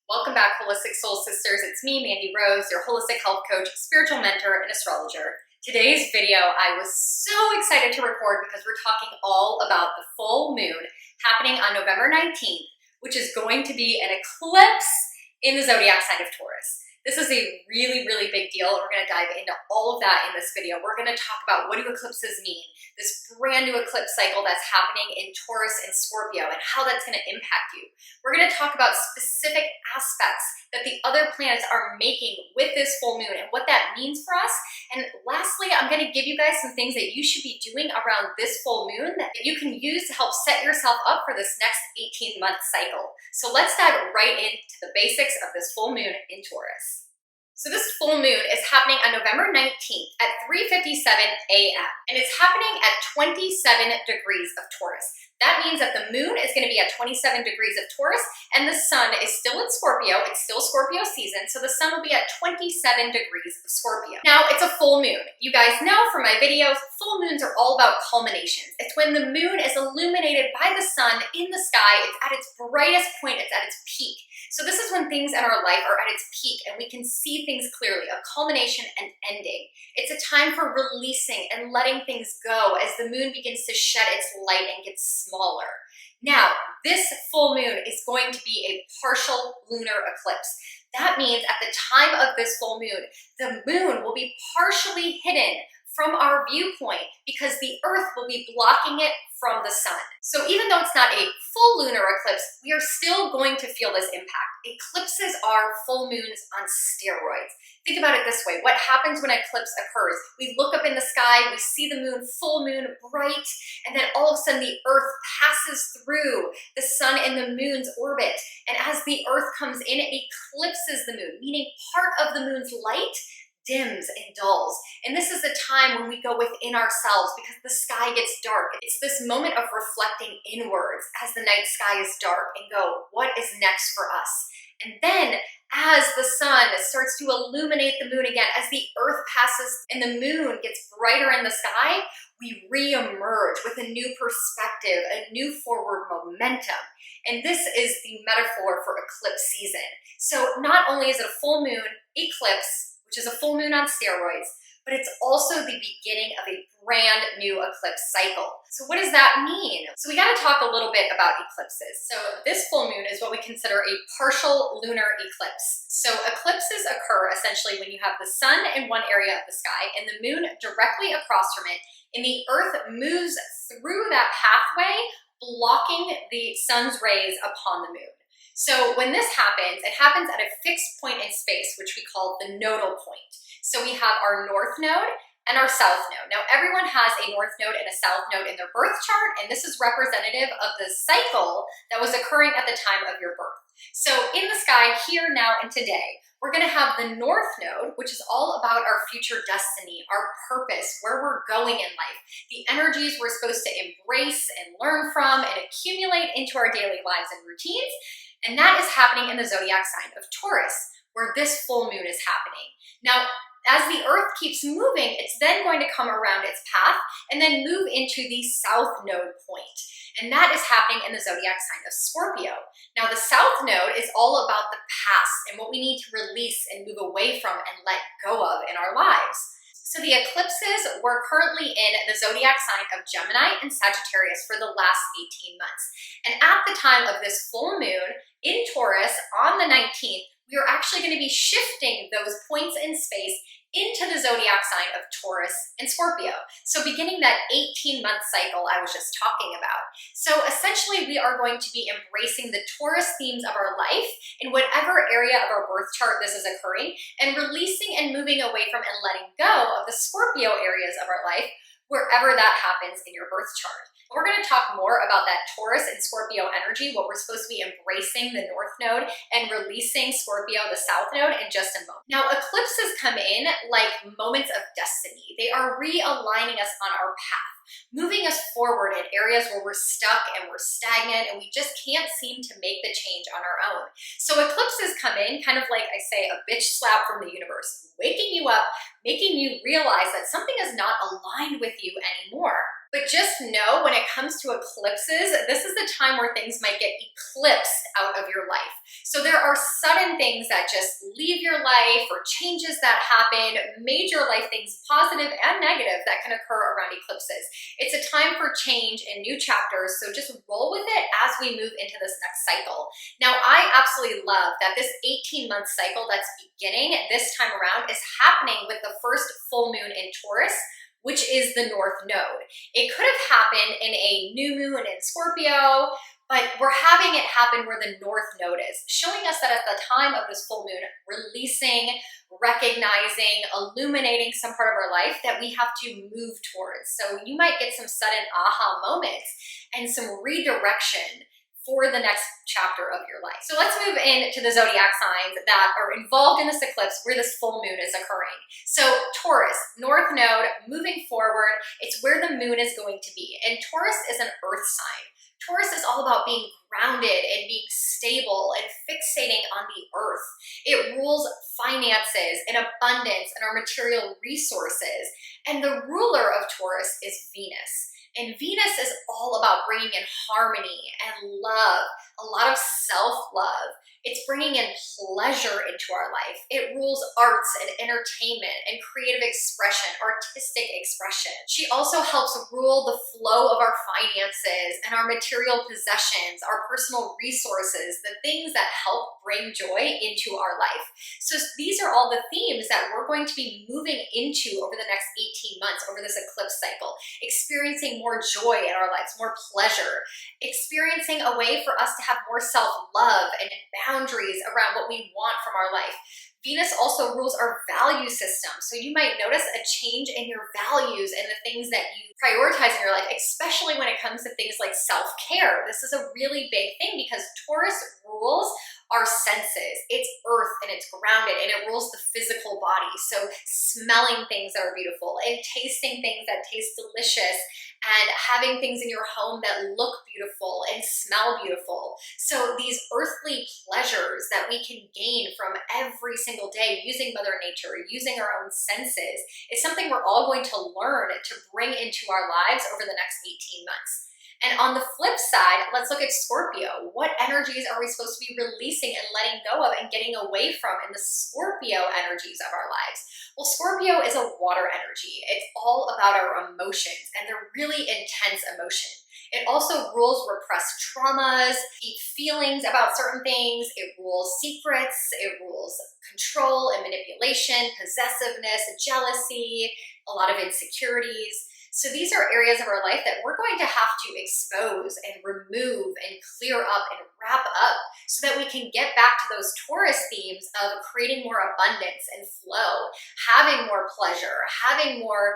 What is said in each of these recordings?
Welcome back, Holistic Soul Sisters. It's me, Mandy Rose, your holistic health coach, spiritual mentor, and astrologer. Today's video, I was so excited to record because we're talking all about the full moon happening on November 19th, which is going to be an eclipse in the zodiac sign of Taurus. This is a really, really big deal. We're going to dive into all of that in this video. We're going to talk about what do eclipses mean, this brand new eclipse cycle that's happening in Taurus and Scorpio, and how that's going to impact you. We're going to talk about specific aspects that the other planets are making with this full moon and what that means for us. And lastly, I'm going to give you guys some things that you should be doing around this full moon that you can use to help set yourself up for this next 18-month cycle. So let's dive right into the basics of this full moon in Taurus. So this full moon is happening on November 19th at 3:57 a.m. and it's happening at 27 degrees of Taurus. That means that the moon is going to be at 27 degrees of Taurus and the sun is still in Scorpio. It's still Scorpio season, so the sun will be at 27 degrees of Scorpio. Now, it's a full moon. You guys know from my videos, full moons are all about culminations. It's when the moon is illuminated by the sun in the sky. It's at its brightest point. It's at its peak. So this is when things in our life are at its peak and we can see things clearly, a culmination and ending. It's a time for releasing and letting things go as the moon begins to shed its light and get smaller. Now, this full moon is going to be a partial lunar eclipse. That means at the time of this full moon, the moon will be partially hidden from our viewpoint because the earth will be blocking it from the sun. So even though it's not a full lunar eclipse, we are still going to feel this impact. Eclipses are full moons on steroids. Think about it this way. What happens when an eclipse occurs? We look up in the sky, we see the moon, full moon, bright, and then all of a sudden the earth passes through the sun and the moon's orbit. And as the earth comes in, it eclipses the moon, meaning part of the moon's light dims and dulls. And this is the time when we go within ourselves because the sky gets dark. It's this moment of reflecting inwards as the night sky is dark and go, what is next for us? And then as the sun starts to illuminate the moon again, as the earth passes and the moon gets brighter in the sky, we re-emerge with a new perspective, a new forward momentum. And this is the metaphor for eclipse season. So not only is it a full moon eclipse, which is a full moon on steroids, but it's also the beginning of a brand new eclipse cycle. So what does that mean? So we got to talk a little bit about eclipses. So this full moon is what we consider a partial lunar eclipse. So eclipses occur essentially when you have the sun in one area of the sky and the moon directly across from it, and the earth moves through that pathway, blocking the sun's rays upon the moon. So when this happens, it happens at a fixed point in space, which we call the nodal point. So we have our north node and our south node. Now everyone has a north node and a south node in their birth chart, and this is representative of the cycle that was occurring at the time of your birth. So in the sky, here, now, and today, we're gonna have the north node, which is all about our future destiny, our purpose, where we're going in life, the energies we're supposed to embrace and learn from and accumulate into our daily lives and routines. And that is happening in the zodiac sign of Taurus, where this full moon is happening. Now, as the earth keeps moving, it's then going to come around its path and then move into the south node point. And that is happening in the zodiac sign of Scorpio. Now, the south node is all about the past and what we need to release and move away from and let go of in our lives. So the eclipses were currently in the zodiac sign of Gemini and Sagittarius for the last 18 months. And at the time of this full moon in Taurus on the 19th, we are actually going to be shifting those points in space into the zodiac sign of Taurus and Scorpio. So beginning that 18-month cycle I was just talking about. So essentially we are going to be embracing the Taurus themes of our life in whatever area of our birth chart this is occurring, and releasing and moving away from and letting go of the Scorpio areas of our life wherever that happens in your birth chart. We're going to talk more about that Taurus and Scorpio energy, what we're supposed to be embracing the north node and releasing Scorpio, the south node, in just a moment. Now, eclipses come in like moments of destiny. They are realigning us on our path, moving us forward in areas where we're stuck and we're stagnant and we just can't seem to make the change on our own. So eclipses come in kind of like I say, a bitch slap from the universe, waking you up, making you realize that something is not aligned with you anymore. But just know when it comes to eclipses, this is the time where things might get eclipsed out of your life. So there are sudden things that just leave your life or changes that happen, major life things, positive and negative, that can occur around eclipses. It's a time for change and new chapters, so just roll with it as we move into this next cycle. Now, I absolutely love that this 18-month cycle that's beginning this time around is happening with the first full moon in Taurus, which is the North Node. It could have happened in a new moon in Scorpio, but we're having it happen where the North Node is, showing us that at the time of this full moon, releasing, recognizing, illuminating some part of our life that we have to move towards. So you might get some sudden aha moments and some redirection for the next chapter of your life. So let's move into the zodiac signs that are involved in this eclipse where this full moon is occurring. So Taurus, North Node, moving forward, it's where the moon is going to be. And Taurus is an earth sign. Taurus is all about being grounded and being stable and fixating on the earth. It rules finances and abundance and our material resources. And the ruler of Taurus is Venus. And Venus is all about bringing in harmony and love, a lot of self-love. It's bringing in pleasure into our life. It rules arts and entertainment and creative expression, artistic expression. She also helps rule the flow of our finances and our material possessions, our personal resources, the things that help bring joy into our life. So these are all the themes that we're going to be moving into over the next 18 months, over this eclipse cycle, experiencing more joy in our lives, more pleasure, experiencing a way for us to have more self-love and boundaries around what we want from our life. Venus also rules our value system. So you might notice a change in your values and the things that you prioritize in your life, especially when it comes to things like self-care. This is a really big thing because Taurus rules our senses. It's earth and it's grounded and it rules the physical body. So smelling things that are beautiful and tasting things that taste delicious and having things in your home that look beautiful and smell beautiful. So these earthly pleasures that we can gain from every single day using Mother Nature, using our own senses, is something we're all going to learn to bring into our lives over the next 18 months. And on the flip side, let's look at Scorpio. What energies are we supposed to be releasing and letting go of and getting away from in the Scorpio energies of our lives? Well, Scorpio is a water energy. It's all about our emotions, and they're really intense emotion. It also rules repressed traumas, deep feelings about certain things. It rules secrets. It rules control and manipulation, possessiveness, jealousy, a lot of insecurities. So these are areas of our life that we're going to have to expose and remove and clear up and wrap up so that we can get back to those Taurus themes of creating more abundance and flow, having more pleasure, having more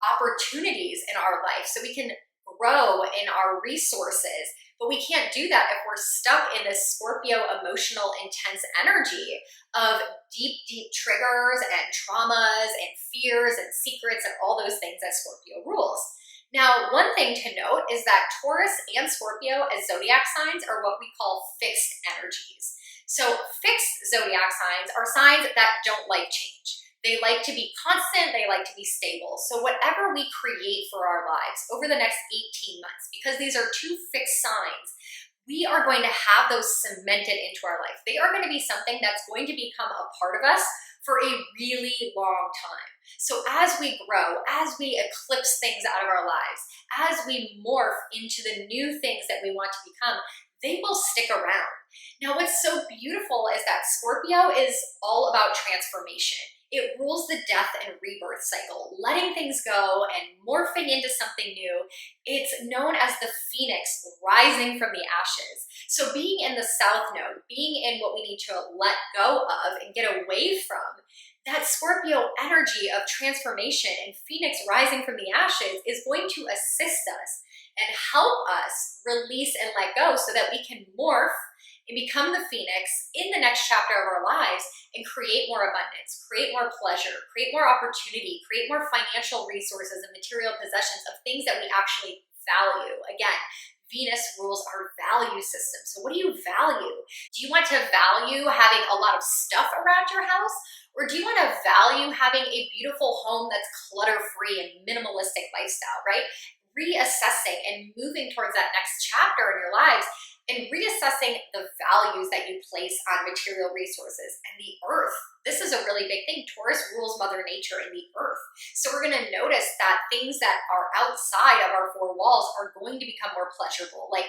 opportunities in our life so we can grow in our resources. But we can't do that if we're stuck in this Scorpio emotional intense energy of deep, deep triggers and traumas and fears and secrets and all those things that Scorpio rules. Now, one thing to note is that Taurus and Scorpio as zodiac signs are what we call fixed energies. So fixed zodiac signs are signs that don't like change. They like to be constant, they like to be stable. So whatever we create for our lives over the next 18 months, because these are two fixed signs, we are going to have those cemented into our life. They are going to be something that's going to become a part of us for a really long time. So as we grow, as we eclipse things out of our lives, as we morph into the new things that we want to become, they will stick around. Now, what's so beautiful is that Scorpio is all about transformation. It rules the death and rebirth cycle, letting things go and morphing into something new. It's known as the phoenix rising from the ashes. So being in the South Node, being in what we need to let go of and get away from, that Scorpio energy of transformation and phoenix rising from the ashes is going to assist us and help us release and let go so that we can morph and become the phoenix in the next chapter of our lives and create more abundance, create more pleasure, create more opportunity, create more financial resources and material possessions of things that we actually value. Again, Venus rules our value system. So what do you value? Do you want to value having a lot of stuff around your house? Or do you want to value having a beautiful home that's clutter-free and minimalistic lifestyle, right? reassessing and moving towards that next chapter in your lives and reassessing the values that you place on material resources and the earth. This is a really big thing. Taurus rules Mother Nature and the earth. So we're going to notice that things that are outside of our four walls are going to become more pleasurable, like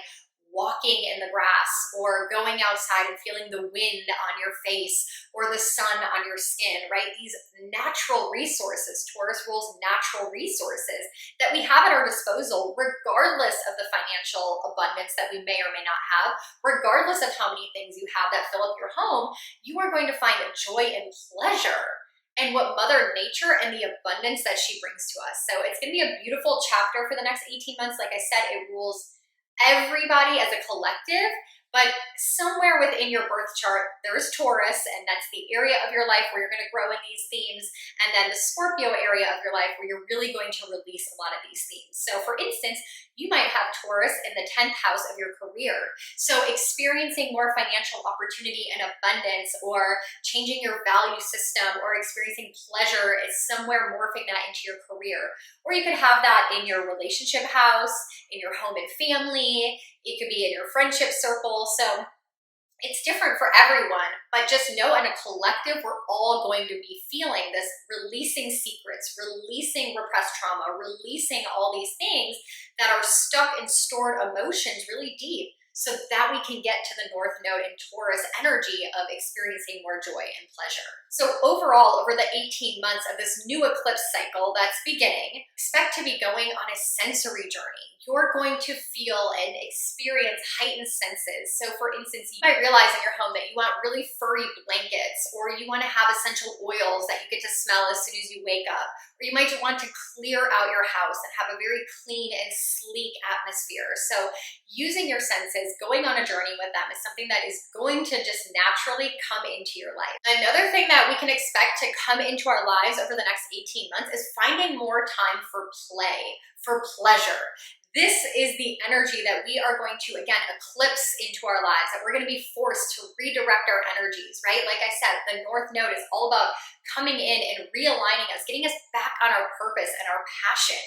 walking in the grass or going outside and feeling the wind on your face or the sun on your skin, right? These natural resources, Taurus rules natural resources that we have at our disposal, regardless of the financial abundance that we may or may not have, regardless of how many things you have that fill up your home, you are going to find joy and pleasure and what Mother Nature and the abundance that she brings to us. So it's going to be a beautiful chapter for the next 18 months. Like I said, it rules everybody as a collective, but somewhere within your birth chart, there's Taurus, and that's the area of your life where you're going to grow in these themes, and then the Scorpio area of your life where you're really going to release a lot of these themes. So for instance, you might have Taurus in the 10th house of your career. So experiencing more financial opportunity and abundance, or changing your value system, or experiencing pleasure is somewhere morphing that into your career. Or you could have that in your relationship house, in your home and family. It could be in your friendship circle. So it's different for everyone, but just know in a collective, we're all going to be feeling this releasing secrets, releasing repressed trauma, releasing all these things that are stuck and stored emotions really deep, so that we can get to the North Node in Taurus energy of experiencing more joy and pleasure. So overall, over the 18 months of this new eclipse cycle that's beginning, expect to be going on a sensory journey. You're going to feel and experience heightened senses. So for instance, you might realize in your home that you want really furry blankets, or you want to have essential oils that you get to smell as soon as you wake up, or you might want to clear out your house and have a very clean and sleek atmosphere. So using your senses, going on a journey with them, is something that is going to just naturally come into your life. Another thing that we can expect to come into our lives over the next 18 months is finding more time for play, for pleasure. This is the energy that we are going to, again, eclipse into our lives, that we're going to be forced to redirect our energies, right? Like I said, the North Node is all about coming in and realigning us, getting us back on our purpose and our passion.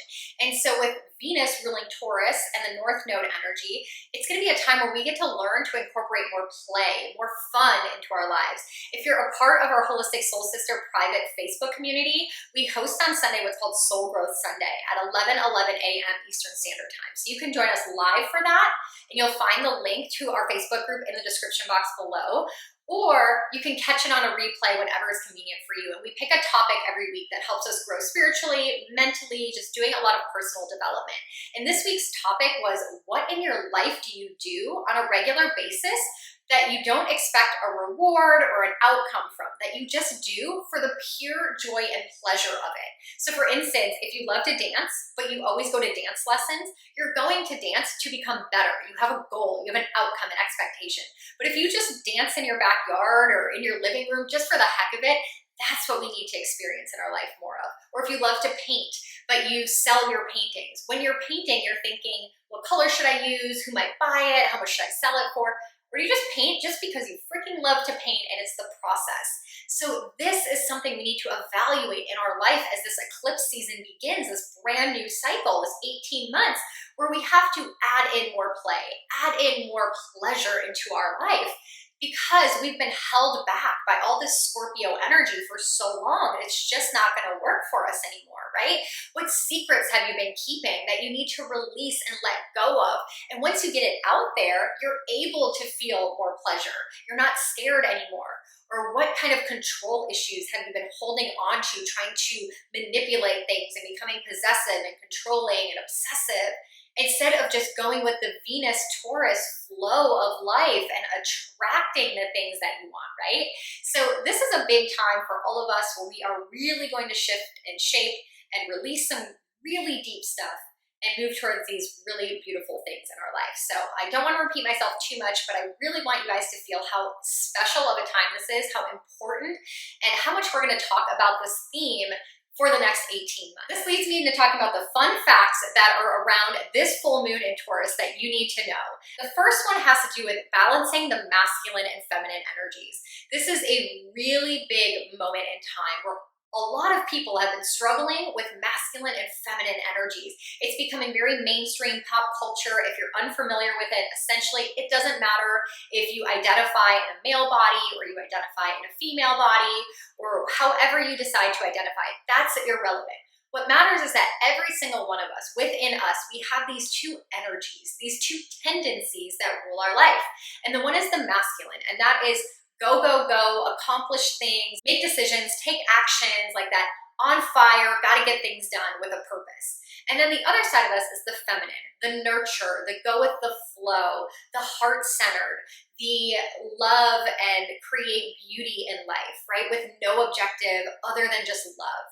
And so with Venus ruling Taurus and the North Node energy, it's going to be a time where we get to learn to incorporate more play, more fun into our lives. If you're a part of our Holistic Soul Sister private Facebook community, we host on Sunday what's called Soul Growth Sunday at 11 a.m. Eastern Standard Time. So you can join us live for that, and you'll find the link to our Facebook group in the description box below. Or you can catch it on a replay whenever is convenient for you. And we pick a topic every week that helps us grow spiritually, mentally, just doing a lot of personal development. And this week's topic was, what in your life do you do on a regular basis that you don't expect a reward or an outcome from, that you just do for the pure joy and pleasure of it? So for instance, if you love to dance, but you always go to dance lessons, you're going to dance to become better. You have a goal, you have an outcome, an expectation. But if you just dance in your backyard or in your living room just for the heck of it, that's what we need to experience in our life more of. Or if you love to paint, but you sell your paintings. When you're painting, you're thinking, what color should I use? Who might buy it? How much should I sell it for? Or you just paint just because you freaking love to paint and it's the process. So this is something we need to evaluate in our life as this eclipse season begins, this brand new cycle, this 18 months, where we have to add in more play, add in more pleasure into our life, because we've been held back by all this Scorpio energy for so long. It's just not going to work for us anymore, right? What secrets have you been keeping that you need to release and let go of? And once you get it out there, you're able to feel more pleasure. You're not scared anymore. Or what kind of control issues have you been holding on to, trying to manipulate things and becoming possessive and controlling and obsessive, instead of just going with the Venus-Taurus flow of life and attracting the things that you want, right? So this is a big time for all of us where we are really going to shift and shape and release some really deep stuff and move towards these really beautiful things in our life. So I don't want to repeat myself too much, but I really want you guys to feel how special of a time this is, how important, and how much we're going to talk about this theme for the next 18 months. This leads me into talking about the fun facts that are around this full moon in Taurus that you need to know. The first one has to do with balancing the masculine and feminine energies. This is a really big moment in time where a lot of people have been struggling with masculine and feminine energies. It's becoming very mainstream pop culture. If you're unfamiliar with it, essentially it doesn't matter if you identify in a male body or you identify in a female body or however you decide to identify. That's irrelevant. What matters is that every single one of us, within us, we have these two energies, these two tendencies that rule our life. And the one is the masculine, and that is go, go, go, accomplish things, make decisions, take actions like that, on fire, gotta get things done with a purpose. And then the other side of us is the feminine, the nurture, the go with the flow, the heart-centered, the love and create beauty in life, right? With no objective other than just love.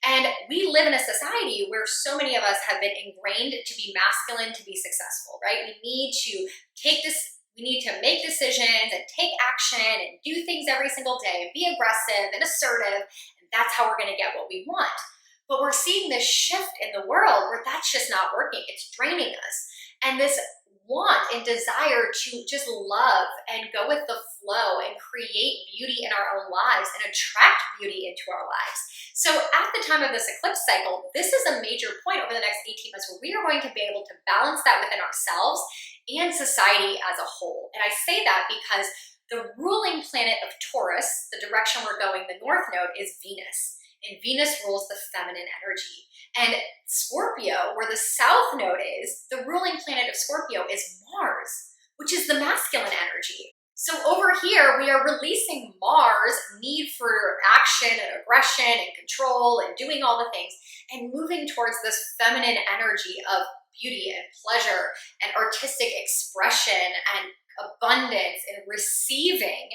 And we live in a society where so many of us have been ingrained to be masculine to be successful, right? We need to make decisions and take action and do things every single day and be aggressive and assertive, and that's how we're gonna get what we want. But we're seeing this shift in the world where that's just not working. It's draining us. And this want and desire to just love and go with the flow and create beauty in our own lives and attract beauty into our lives. So at the time of this eclipse cycle, this is a major point over the next 18 months where we are going to be able to balance that within ourselves and society as a whole. And I say that because the ruling planet of Taurus, the direction we're going, the North Node, is Venus. And Venus rules the feminine energy. And Scorpio, where the South Node is, the ruling planet of Scorpio is Mars, which is the masculine energy. So over here, we are releasing Mars' need for action and aggression and control and doing all the things and moving towards this feminine energy of beauty and pleasure and artistic expression and abundance and receiving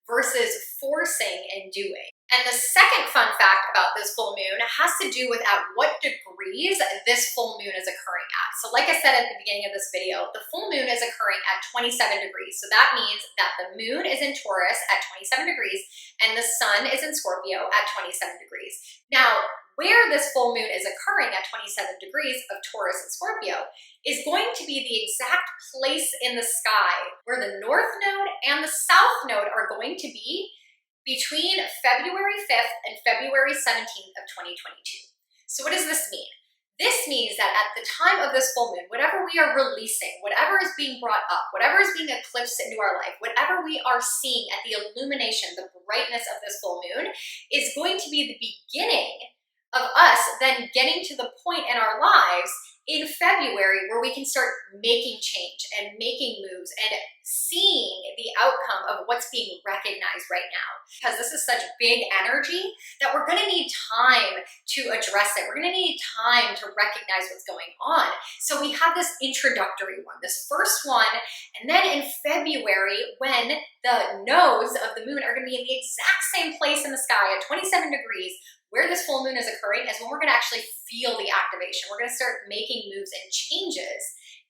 versus forcing and doing. And the second fun fact about this full moon has to do with at what degrees this full moon is occurring at. So like I said at the beginning of this video, the full moon is occurring at 27 degrees. So that means that the moon is in Taurus at 27 degrees and the sun is in Scorpio at 27 degrees. Now, where this full moon is occurring at 27 degrees of Taurus and Scorpio is going to be the exact place in the sky where the North Node and the South Node are going to be between February 5th and February 17th of 2022. So what does this mean? This means that at the time of this full moon, whatever we are releasing, whatever is being brought up, whatever is being eclipsed into our life, whatever we are seeing at the illumination, the brightness of this full moon is going to be the beginning of us then getting to the point in our lives in February where we can start making change and making moves and seeing the outcome of what's being recognized right now. Because this is such big energy that we're gonna need time to address it. We're gonna need time to recognize what's going on. So we have this introductory one, this first one, and then in February when the nodes of the moon are gonna be in the exact same place in the sky at 27 degrees, where this full moon is occurring is when we're gonna actually feel the activation. We're gonna start making moves and changes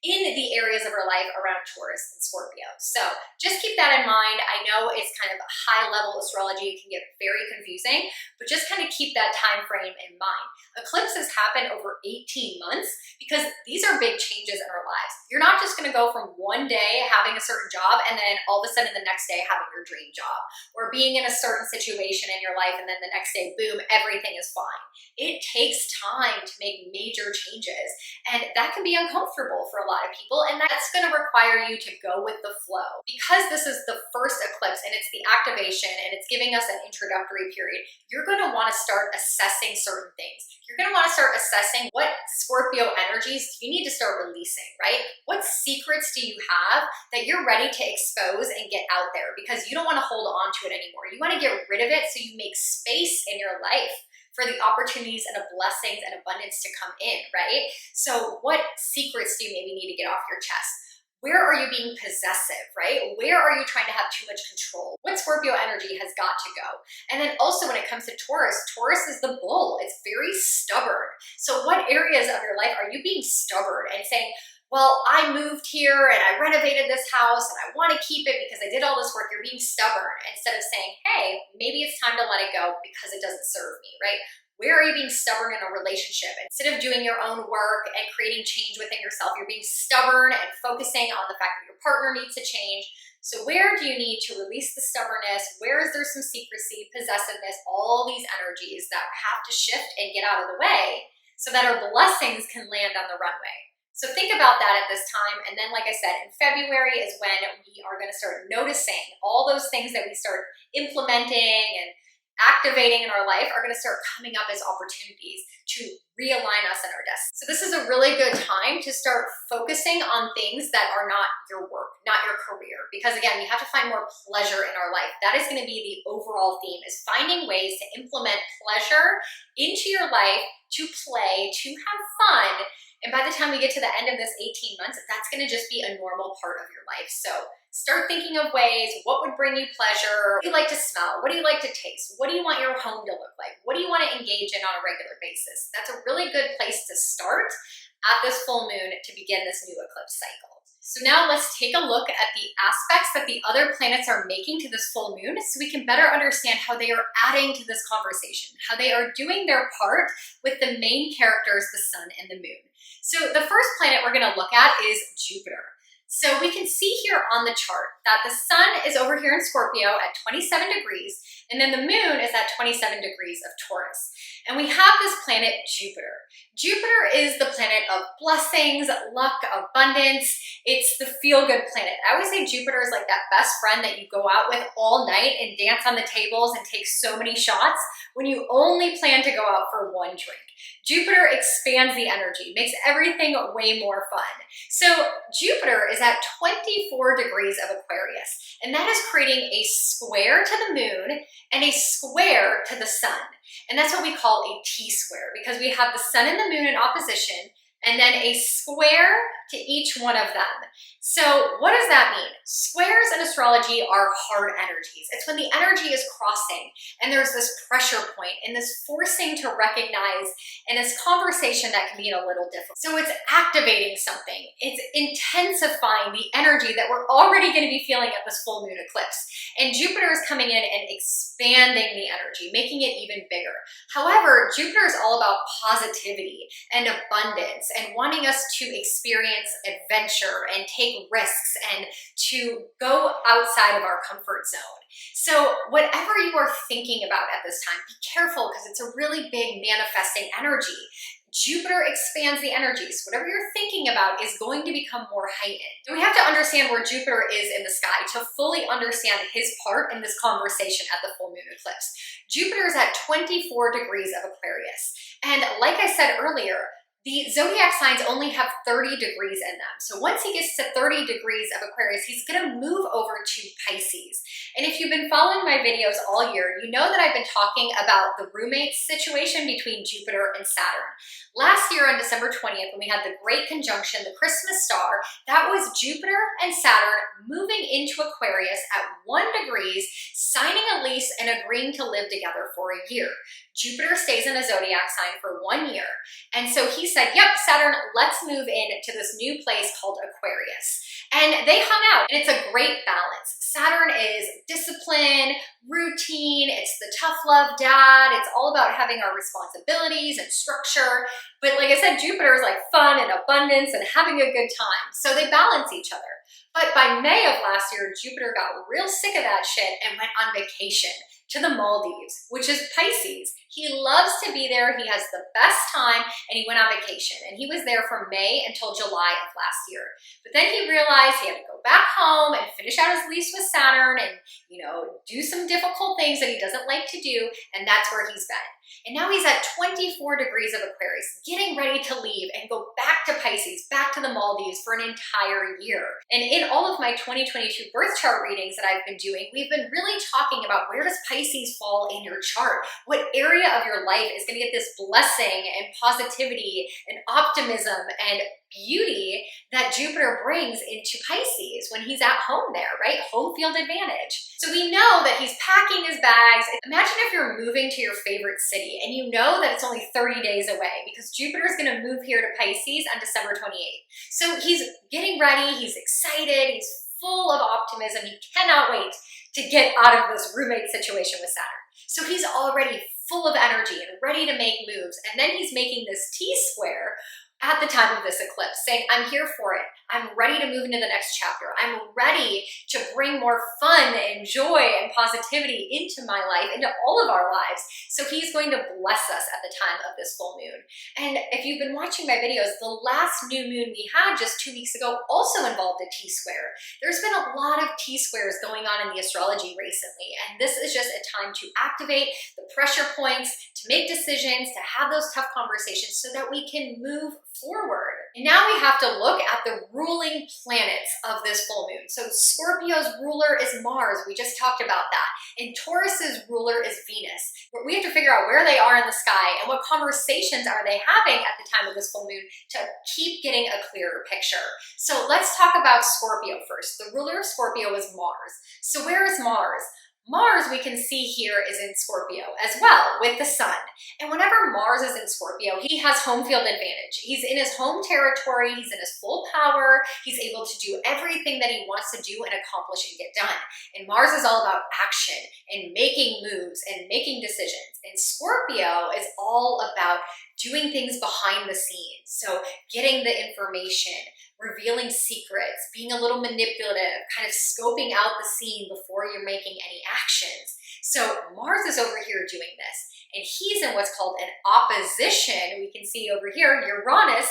in the areas of our life around Taurus and Scorpio. So just keep that in mind. I know it's kind of a high level astrology. It can get very confusing, but just kind of keep that time frame in mind. Eclipses happen over 18 months because these are big changes in our lives. You're not just gonna go from one day having a certain job and then all of a sudden the next day having your dream job, or being in a certain situation in your life and then the next day, boom, everything is fine. It takes time to make major changes, and that can be uncomfortable for a lot of people, and that's going to require you to go with the flow. Because this is the first eclipse and it's the activation and it's giving us an introductory period, you're going to want to start assessing certain things. You're going to want to start assessing what Scorpio energies you need to start releasing, right? What secrets do you have that you're ready to expose and get out there because you don't want to hold on to it anymore. You want to get rid of it so you make space in your life for the opportunities and the blessings and abundance to come in, right? So what secrets do you maybe need to get off your chest? Where are you being possessive, right? Where are you trying to have too much control? What Scorpio energy has got to go? And then also when it comes to Taurus, Taurus is the bull. It's very stubborn. So what areas of your life are you being stubborn and saying, well, I moved here and I renovated this house and I want to keep it because I did all this work. You're being stubborn instead of saying, hey, maybe it's time to let it go because it doesn't serve me, right? Where are you being stubborn in a relationship? Instead of doing your own work and creating change within yourself, you're being stubborn and focusing on the fact that your partner needs to change. So where do you need to release the stubbornness? Where is there some secrecy, possessiveness, all these energies that have to shift and get out of the way so that our blessings can land on the runway? So think about that at this time. And then, like I said, in February is when we are going to start noticing all those things that we start implementing and activating in our life are going to start coming up as opportunities to realign us in our destiny. So this is a really good time to start focusing on things that are not your work, not your career. Because again, we have to find more pleasure in our life. That is going to be the overall theme, is finding ways to implement pleasure into your life, to play, to have fun. And by the time we get to the end of this 18 months, that's going to just be a normal part of your life. So start thinking of ways, what would bring you pleasure? What do you like to smell? What do you like to taste? What do you want your home to look like? What do you want to engage in on a regular basis? That's a really good place to start at this full moon to begin this new eclipse cycle. So now let's take a look at the aspects that the other planets are making to this full moon so we can better understand how they are adding to this conversation, how they are doing their part with the main characters, the sun and the moon. So the first planet we're going to look at is Jupiter. So we can see here on the chart that the sun is over here in Scorpio at 27 degrees, and then the moon is at 27 degrees of Taurus. And we have this planet Jupiter. Jupiter is the planet of blessings, luck, abundance. It's the feel-good planet. I always say Jupiter is like that best friend that you go out with all night and dance on the tables and take so many shots when you only plan to go out for one drink. Jupiter expands the energy, makes everything way more fun. So Jupiter is at 24 degrees of Aquarius, and that is creating a square to the moon and a square to the sun. And that's what we call a T-square, because we have the sun and the moon in opposition, and then a square to each one of them. So what does that mean? Squares in astrology are hard energies. It's when the energy is crossing and there's this pressure point and this forcing to recognize and this conversation that can be a little difficult. So it's activating something. It's intensifying the energy that we're already going to be feeling at this full moon eclipse. And Jupiter is coming in and expanding the energy, making it even bigger. However, Jupiter is all about positivity and abundance and wanting us to experience adventure and take risks and to go outside of our comfort zone. So whatever you are thinking about at this time, be careful, because it's a really big manifesting energy. Jupiter expands the energy, so whatever you're thinking about is going to become more heightened. So we have to understand where Jupiter is in the sky to fully understand his part in this conversation at the full moon eclipse. Jupiter is at 24 degrees of Aquarius, and like I said earlier, the zodiac signs only have 30 degrees in them. So once he gets to 30 degrees of Aquarius, he's going to move over to Pisces. And if you've been following my videos all year, you know that I've been talking about the roommate situation between Jupiter and Saturn. Last year on December 20th, when we had the great conjunction, the Christmas star, that was Jupiter and Saturn moving into Aquarius at 1 degree, signing a lease and agreeing to live together for a year. Jupiter stays in a zodiac sign for 1 year. And so he said, yep, Saturn, let's move into this new place called Aquarius. And they hung out, and it's a great balance. Saturn is discipline, routine, it's the tough love dad, it's all about having our responsibilities and structure. But like I said, Jupiter is like fun and abundance and having a good time. So they balance each other. But by May of last year, Jupiter got real sick of that shit and went on vacation to the Maldives, which is Pisces. He loves to be there. He has the best time, and he went on vacation. And he was there from May until July of last year. But then he realized he had to go back home and finish out his lease with Saturn and, do some difficult things that he doesn't like to do, and that's where he's been. And now he's at 24 degrees of Aquarius, getting ready to leave and go back to Pisces, back to the Maldives for an entire year. And in all of my 2022 birth chart readings that I've been doing, we've been really talking about where does Pisces fall in your chart? What area of your life is going to get this blessing and positivity and optimism and beauty that Jupiter brings into Pisces when he's at home there, right? Home field advantage. So we know that he's packing his bags. Imagine if you're moving to your favorite city and you know that it's only 30 days away because Jupiter is going to move here to Pisces on December 28th. So he's getting ready, he's excited, he's full of optimism, he cannot wait to get out of this roommate situation with Saturn. So he's already full of energy and ready to make moves. And then he's making this T-square at the time of this eclipse, saying, I'm here for it. I'm ready to move into the next chapter. I'm ready to bring more fun and joy and positivity into my life, into all of our lives. So he's going to bless us at the time of this full moon. And if you've been watching my videos, the last new moon we had just 2 weeks ago also involved a T-square. There's been a lot of T-squares going on in the astrology recently, and this is just a time to activate the pressure points, to make decisions, to have those tough conversations so that we can move forward. And now we have to look at the ruling planets of this full moon. So Scorpio's ruler is Mars. We just talked about that. And Taurus's ruler is Venus. We have to figure out where they are in the sky and what conversations are they having at the time of this full moon to keep getting a clearer picture. So let's talk about Scorpio first. The ruler of Scorpio is Mars. So where is Mars? Mars, we can see here, is in Scorpio as well with the sun. And whenever Mars is in Scorpio, he has home field advantage. He's in his home territory, he's in his full power, he's able to do everything that he wants to do and accomplish and get done. And Mars is all about action and making moves and making decisions. And Scorpio is all about doing things behind the scenes. So getting the information, revealing secrets, being a little manipulative, kind of scoping out the scene before you're making any actions. So Mars is over here doing this, and he's in what's called an opposition. We can see over here, Uranus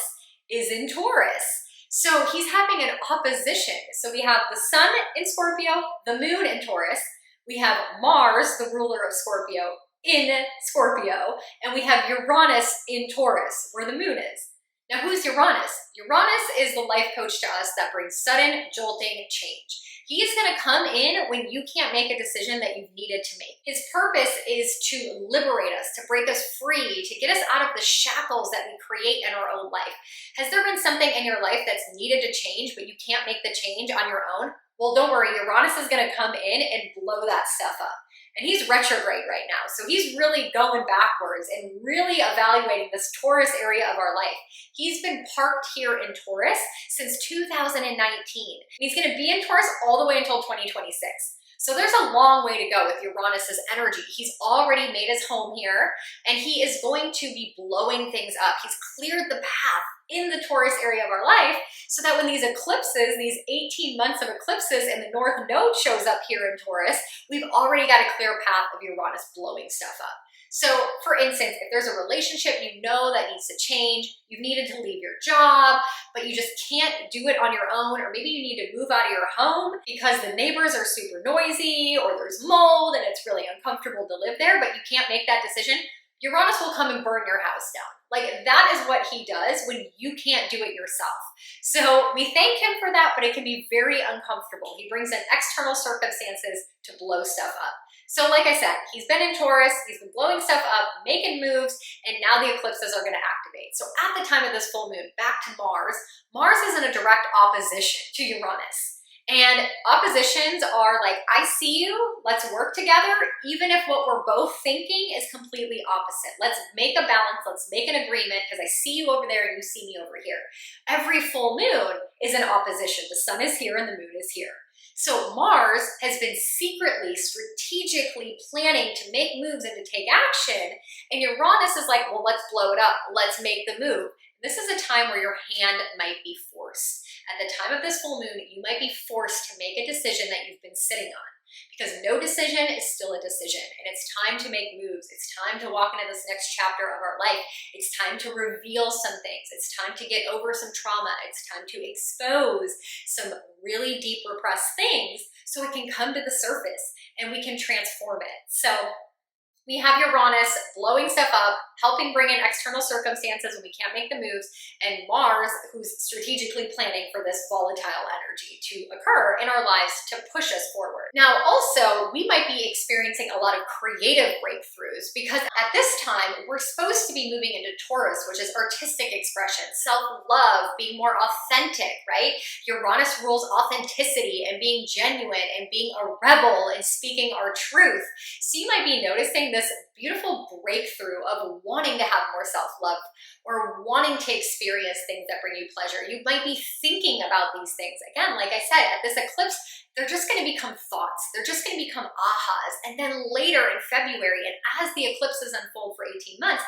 is in Taurus. So he's having an opposition. So we have the sun in Scorpio, the moon in Taurus. We have Mars, the ruler of Scorpio, in Scorpio, and we have Uranus in Taurus, where the moon is. Now, who's Uranus? Uranus is the life coach to us that brings sudden, jolting change. He's going to come in when you can't make a decision that you've needed to make. His purpose is to liberate us, to break us free, to get us out of the shackles that we create in our own life. Has there been something in your life that's needed to change, but you can't make the change on your own? Well, don't worry, Uranus is going to come in and blow that stuff up. And he's retrograde right now. So he's really going backwards and really evaluating this Taurus area of our life. He's been parked here in Taurus since 2019. He's going to be in Taurus all the way until 2026. So there's a long way to go with Uranus's energy. He's already made his home here, and he is going to be blowing things up. He's cleared the path in the Taurus area of our life so that when these eclipses, these 18 months of eclipses and the North Node shows up here in Taurus, we've already got a clear path of Uranus blowing stuff up. So for instance, if there's a relationship you know that needs to change, you've needed to leave your job, but you just can't do it on your own, or maybe you need to move out of your home because the neighbors are super noisy or there's mold and it's really uncomfortable to live there, but you can't make that decision, Uranus will come and burn your house down. Like, that is what he does when you can't do it yourself. So we thank him for that, but it can be very uncomfortable. He brings in external circumstances to blow stuff up. So like I said, he's been in Taurus, he's been blowing stuff up, making moves, and now the eclipses are going to activate. So at the time of this full moon, back to Mars, Mars is in a direct opposition to Uranus. And oppositions are like, I see you, let's work together, even if what we're both thinking is completely opposite. Let's make a balance, let's make an agreement, because I see you over there and you see me over here. Every full moon is an opposition. The sun is here and the moon is here. So Mars has been secretly, strategically planning to make moves and to take action, and Uranus is like, well, let's blow it up, let's make the move. This is a time where your hand might be forced. At the time of this full moon, you might be forced to make a decision that you've been sitting on, because no decision is still a decision, and it's time to make moves. It's time to walk into this next chapter of our life. It's time to reveal some things. It's time to get over some trauma. It's time to expose some really deep repressed things so it can come to the surface and we can transform it. So we have Uranus blowing stuff up, helping bring in external circumstances when we can't make the moves, and Mars, who's strategically planning for this volatile energy to occur in our lives to push us forward. Now, also, we might be experiencing a lot of creative breakthroughs because at this time, we're supposed to be moving into Taurus, which is artistic expression, self-love, being more authentic, right? Uranus rules authenticity and being genuine and being a rebel and speaking our truth. So you might be noticing this beautiful breakthrough of wanting to have more self-love or wanting to experience things that bring you pleasure. You might be thinking about these things. Again, like I said, at this eclipse, they're just going to become thoughts. They're just going to become ahas. And then later in February, and as the eclipses unfold for 18 months,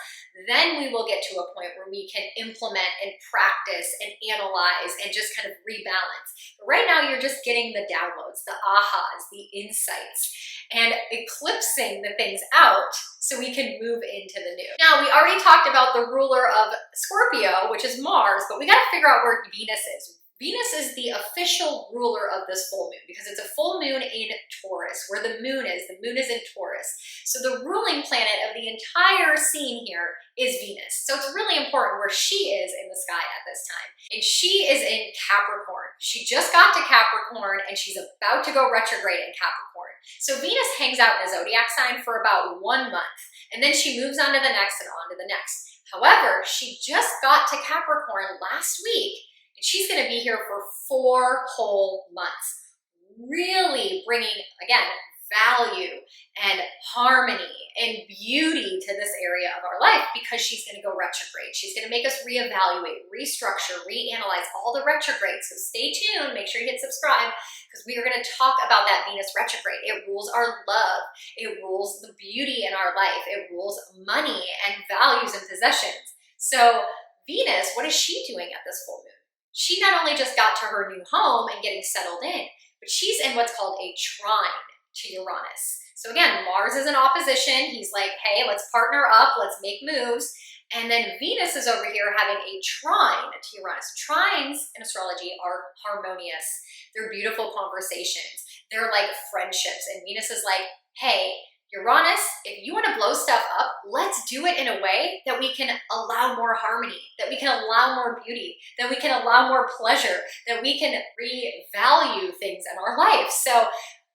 then we will get to a point where we can implement and practice and analyze and just kind of rebalance. But right now, you're just getting the downloads, the ahas, the insights, and eclipsing the things out so we can move into the new. Now, we already talked about the ruler of Scorpio, which is Mars, but we got to figure out where Venus is. Venus is the official ruler of this full moon because it's a full moon in Taurus, where the moon is. The moon is in Taurus. So the ruling planet of the entire scene here is Venus. So it's really important where she is in the sky at this time. And she is in Capricorn. She just got to Capricorn and she's about to go retrograde in Capricorn. So Venus hangs out in a zodiac sign for about 1 month, and then she moves on to the next and on to the next. However, she just got to Capricorn last week, and she's going to be here for 4 whole months, really bringing, again, value and harmony and beauty to this area of our life because she's going to go retrograde. She's going to make us reevaluate, restructure, reanalyze all the retrogrades. So stay tuned. Make sure you hit subscribe because we are going to talk about that Venus retrograde. It rules our love. It rules the beauty in our life. It rules money and values and possessions. So Venus, what is she doing at this full moon? She not only just got to her new home and getting settled in, but she's in what's called a trine to Uranus. So again, Mars is in opposition. He's like, hey, let's partner up, let's make moves. And then Venus is over here having a trine to Uranus. Trines in astrology are harmonious. They're beautiful conversations. They're like friendships. And Venus is like, hey, Uranus, if you want to blow stuff up, let's do it in a way that we can allow more harmony, that we can allow more beauty, that we can allow more pleasure, that we can revalue things in our life. So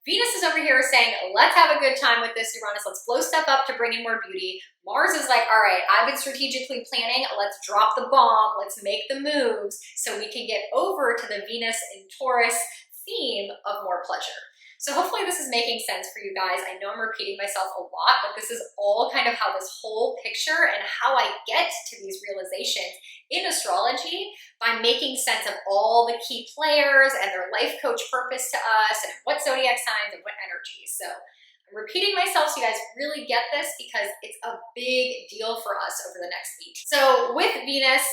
Venus is over here saying, let's have a good time with this, Uranus. Let's blow stuff up to bring in more beauty. Mars is like, all right, I've been strategically planning. Let's drop the bomb. Let's make the moves so we can get over to the Venus in Taurus theme of more pleasure. So hopefully this is making sense for you guys. I know I'm repeating myself a lot, but this is all kind of how this whole picture and how I get to these realizations in astrology by making sense of all the key players and their life coach purpose to us and what zodiac signs and what energies. So I'm repeating myself so you guys really get this because it's a big deal for us over the next week. So with Venus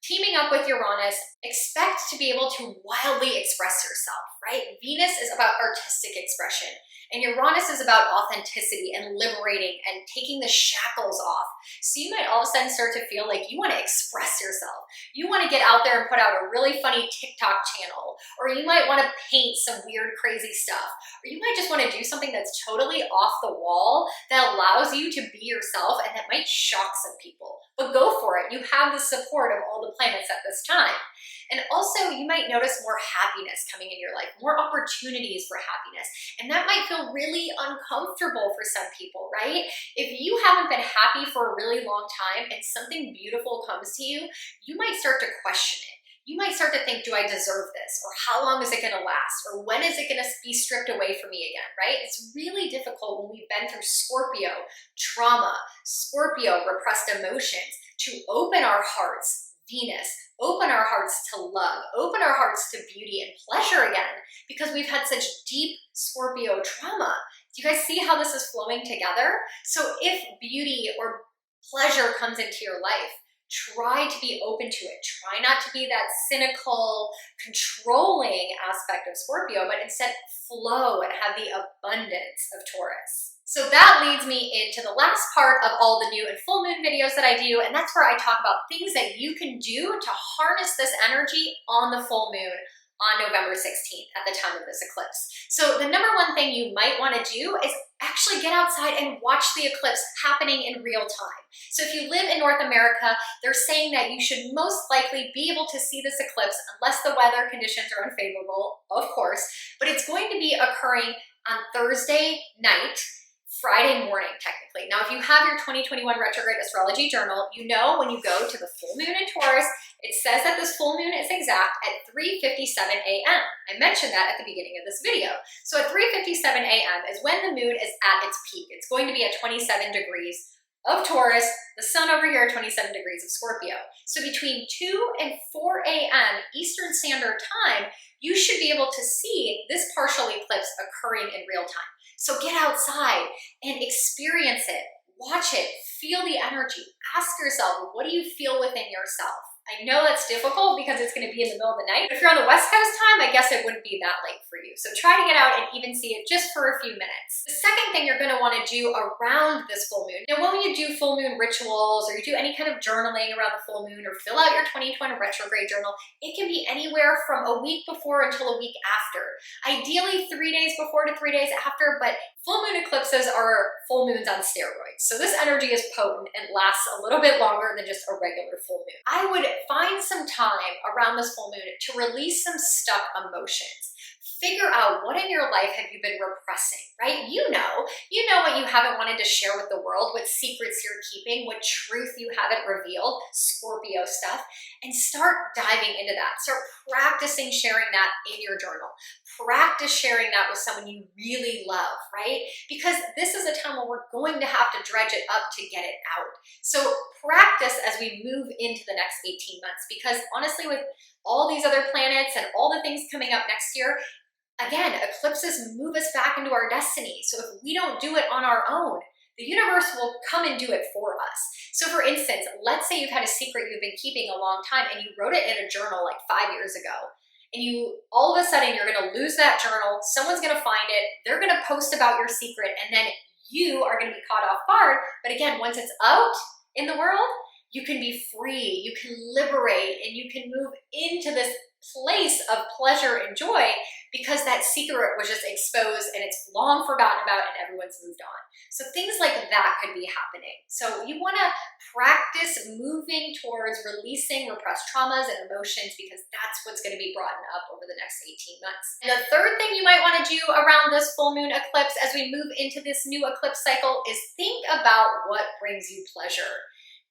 teaming up with Uranus, expect to be able to wildly express yourself, right? Venus is about artistic expression, and Uranus is about authenticity and liberating and taking the shackles off. So you might all of a sudden start to feel like you want to express yourself. You want to get out there and put out a really funny TikTok channel, or you might want to paint some weird, crazy stuff, or you might just want to do something that's totally off the wall that allows you to be yourself and that might shock some people. But go for it. You have the support of all the planets at this time. And also, you might notice more happiness coming in your life, more opportunities for happiness. And that might feel really uncomfortable for some people, right? If you haven't been happy for a really long time and something beautiful comes to you, you might start to question it. You might start to think, do I deserve this? Or how long is it going to last? Or when is it going to be stripped away from me again, right? It's really difficult when we've been through Scorpio, trauma, Scorpio, repressed emotions, to open our hearts, Venus, open our hearts to love, open our hearts to beauty and pleasure again, because we've had such deep Scorpio trauma. Do you guys see how this is flowing together? So if beauty or pleasure comes into your life, try to be open to it. Try not to be that cynical, controlling aspect of Scorpio, but instead flow and have the abundance of Taurus. So that leads me into the last part of all the new and full moon videos that I do, and that's where I talk about things that you can do to harness this energy on the full moon on November 16th at the time of this eclipse. So the number one thing you might want to do is actually get outside and watch the eclipse happening in real time. So if you live in North America, they're saying that you should most likely be able to see this eclipse unless the weather conditions are unfavorable, of course, but it's going to be occurring on Thursday night, Friday morning, technically. Now, if you have your 2021 Retrograde Astrology Journal, you know when you go to the full moon in Taurus, it says that this full moon is exact at 3:57 a.m. I mentioned that at the beginning of this video. So at 3:57 a.m. is when the moon is at its peak. It's going to be at 27 degrees of Taurus, the sun over here, 27 degrees of Scorpio. So between 2 and 4 a.m. Eastern Standard Time, you should be able to see this partial eclipse occurring in real time. So get outside and experience it. Watch it, feel the energy. Ask yourself, what do you feel within yourself? I know that's difficult because it's going to be in the middle of the night. If you're on the West Coast time, I guess it wouldn't be that late for you. So try to get out and even see it just for a few minutes. The second thing you're going to want to do around this full moon, now when you do full moon rituals or you do any kind of journaling around the full moon or fill out your 2020 retrograde journal, it can be anywhere from a week before until a week after. Ideally 3 days before to 3 days after, but full moon eclipses are full moons on steroids. So this energy is potent and lasts a little bit longer than just a regular full moon. I would find some time around this full moon to release some stuck emotions. Figure out what in your life have you been repressing, right? You know what you haven't wanted to share with the world, what secrets you're keeping, what truth you haven't revealed, Scorpio stuff, and start diving into that. Start practicing sharing that in your journal. Practice sharing that with someone you really love, right? Because this is a time where we're going to have to dredge it up to get it out. So practice as we move into the next 18 months, because honestly, with all these other planets and all the things coming up next year, again, eclipses move us back into our destiny. So if we don't do it on our own, the universe will come and do it for us. So for instance, let's say you've had a secret you've been keeping a long time and you wrote it in a journal like 5 years ago. And you, all of a sudden, you're going to lose that journal. Someone's going to find it. They're going to post about your secret. And then you are going to be caught off guard. But again, once it's out in the world, you can be free. You can liberate and you can move into this place of pleasure and joy because that secret was just exposed and it's long forgotten about and everyone's moved on. So things like that could be happening. So you want to practice moving towards releasing repressed traumas and emotions because that's what's going to be brought up over the next 18 months. And the third thing you might want to do around this full moon eclipse as we move into this new eclipse cycle is think about what brings you pleasure.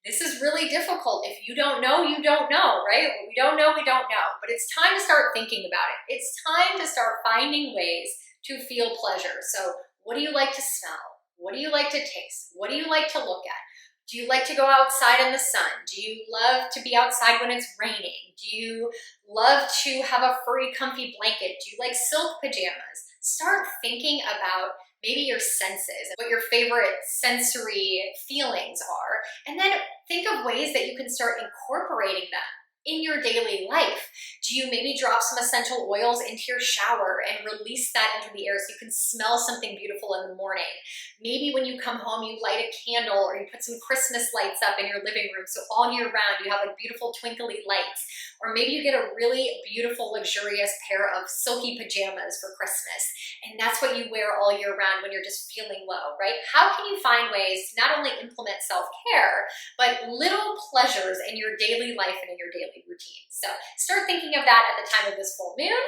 This is really difficult. If you don't know, you don't know, right? What we don't know, we don't know. But it's time to start thinking about it. It's time to start finding ways to feel pleasure. So what do you like to smell? What do you like to taste? What do you like to look at? Do you like to go outside in the sun? Do you love to be outside when it's raining? Do you love to have a furry, comfy blanket? Do you like silk pajamas? Start thinking about maybe your senses, what your favorite sensory feelings are, and then think of ways that you can start incorporating them in your daily life. Do you maybe drop some essential oils into your shower and release that into the air so you can smell something beautiful in the morning? Maybe when you come home, you light a candle or you put some Christmas lights up in your living room so all year round you have like beautiful twinkly lights. Or maybe you get a really beautiful, luxurious pair of silky pajamas for Christmas. And that's what you wear all year round when you're just feeling low, right? How can you find ways to not only implement self-care, but little pleasures in your daily life and in your daily routine? So start thinking of that at the time of this full moon.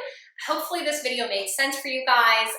Hopefully this video made sense for you guys.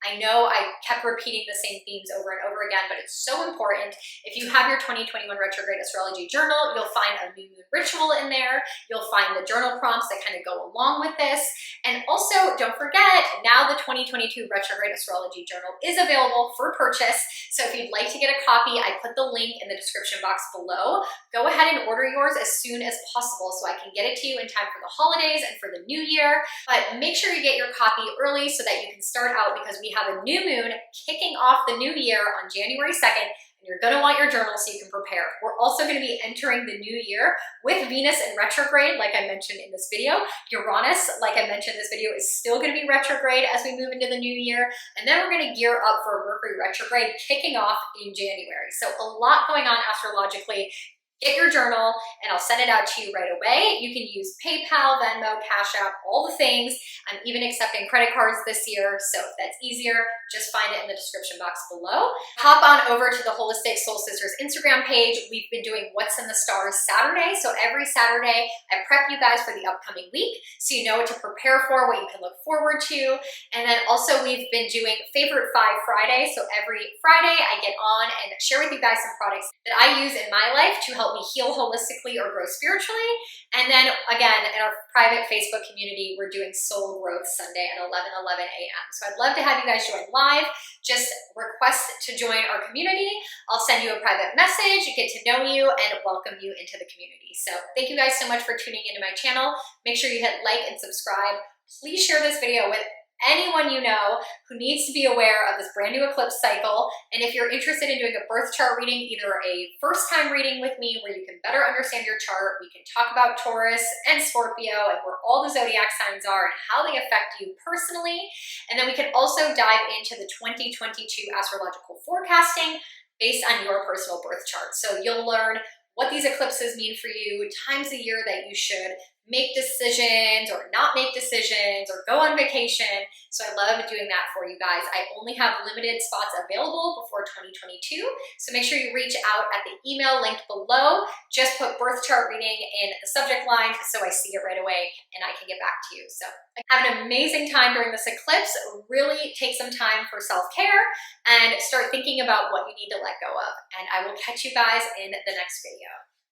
I know I kept repeating the same themes over and over again, but it's so important. If you have your 2021 Retrograde Astrology Journal, you'll find a new moon ritual in there. You'll find the journal prompts that kind of go along with this. And also, don't forget, now the 2022 Retrograde Astrology Journal is available for purchase. So if you'd like to get a copy, I put the link in the description box below. Go ahead and order yours as soon as possible so I can get it to you in time for the holidays and for the new year. But make sure you get your copy early so that you can start out, because we have a new moon kicking off the new year on January 2nd, and you're going to want your journal so you can prepare. We're also going to be entering the new year with Venus in retrograde, like I mentioned in this video. Uranus, like I mentioned in this video, is still going to be retrograde as we move into the new year. And then we're going to gear up for Mercury retrograde kicking off in January. So a lot going on astrologically. Get your journal and I'll send it out to you right away. You can use PayPal, Venmo, Cash App, all the things. I'm even accepting credit cards this year, so if that's easier, just find it in the description box below. Hop on over to the Holistic Soul Sisters Instagram page. We've been doing What's in the Stars Saturday, so every Saturday I prep you guys for the upcoming week so you know what to prepare for, what you can look forward to. And then also we've been doing Favorite 5 Friday, so every Friday I get on and share with you guys some products that I use in my life to help help me heal holistically or grow spiritually. And then again, in our private Facebook community, we're doing Soul Growth Sunday at 11:11 a.m. So I'd love to have you guys join live. Just request to join our community. I'll send you a private message, get to know you, and welcome you into the community. So thank you guys so much for tuning into my channel. Make sure you hit like and subscribe. Please share this video with anyone you know who needs to be aware of this brand new eclipse cycle. And if you're interested in doing a birth chart reading, either a first-time reading with me where you can better understand your chart, we can talk about Taurus and Scorpio and where all the zodiac signs are and how they affect you personally. And then we can also dive into the 2022 astrological forecasting based on your personal birth chart. So you'll learn what these eclipses mean for you, times a year that you should make decisions or not make decisions or go on vacation. So I love doing that for you guys. I only have limited spots available before 2022. So make sure you reach out at the email linked below. Just put birth chart reading in the subject line so I see it right away and I can get back to you. So have an amazing time during this eclipse. Really take some time for self-care and start thinking about what you need to let go of. And I will catch you guys in the next video.